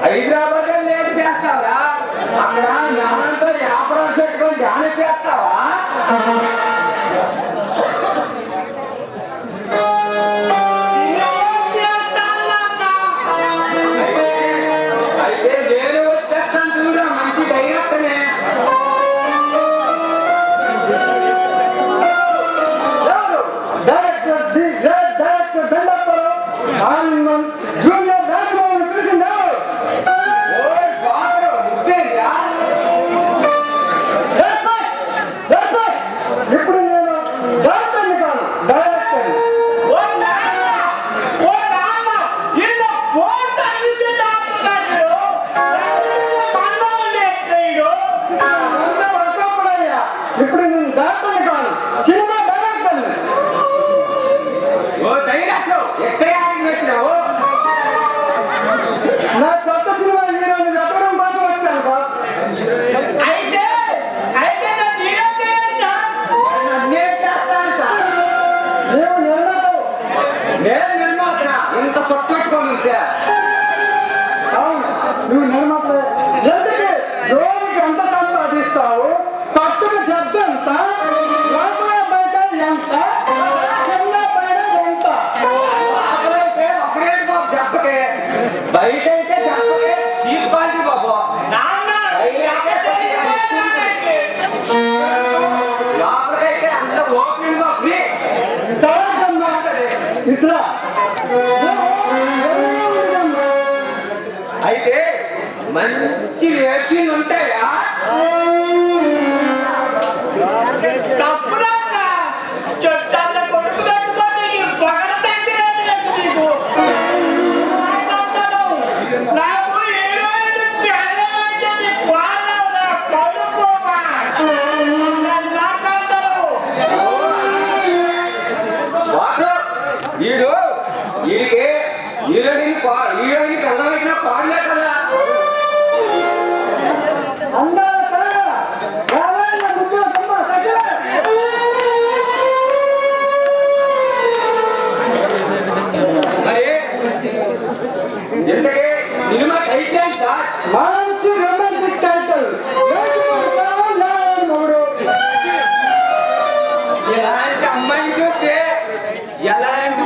Hyderabad late చేస్తావరా? అక్కడ జ్ఞానంతో వ్యాపారం పెట్టుకొని ధ్యానం చేస్తావా? అయితే నేను వచ్చేస్తాను చూడరా, మంచి డైరెక్టర్నే. డైరెక్టర్ బెల్లప్పరావు ఆనందం జూనియర్ రాజమోహన్ పిలిచిందా? ఇప్పుడు నేను డైరెక్టర్ని కాను, డైరెక్టర్ని. ఇప్పుడు నేను డైరెక్టర్ని కాను, సినిమా డైరెక్టర్ని. ఓ డైరెక్టర్ ఎక్కడే ఆడికి వచ్చినావు? నా కొత్త సినిమా హీరోని వెతకడం కోసం వచ్చాను సార్. అయితే నన్ను హీరో చేయొచ్చా? నేను చేస్తాను సార్. నేను నిర్మాతవు. నేను నిర్మాతనా? ఇంత సొట్టుకొని ఉంటే అవును, నువ్వు నిర్మాతవే. ఎందుకు రోజుకి ఎంత సంపాదిస్తావు? కట్టుకు దెబ్బ ఎంత? లోపల బయట ఎంత? కింద పైన ఎంత? లోపలైతే ఒకరేంటి బాబు దెబ్బకే, బయట అయితే దెబ్బకే చీప్ క్వాలిటీ బాబు. లోపలికైతే అంత ఓపెనింగ్ ఫ్రీ. సరేమ్మా, ఇట్లా అయితే మంచి రేట్లు ఉంటాయా? తప్పురా, చుట్టాల కొడుకు పెట్టుకొని పొగర తగ్గలేదు నీకు. నాకు హీరోయిన్ పెళ్ళమైతే నీ కోళ్ళ కడుకోవా మాట్లాడతారు. వీడికి హీరోయిన్ పెళ్ళమైనా పాడలే కదా. మరి ఇంతకీ సినిమా టైటిల్ ఏంట? మంచి రొమాంటిక్ టైటిల్, ఎలాంటి అమ్మాయిని చూస్తే ఎలాంటి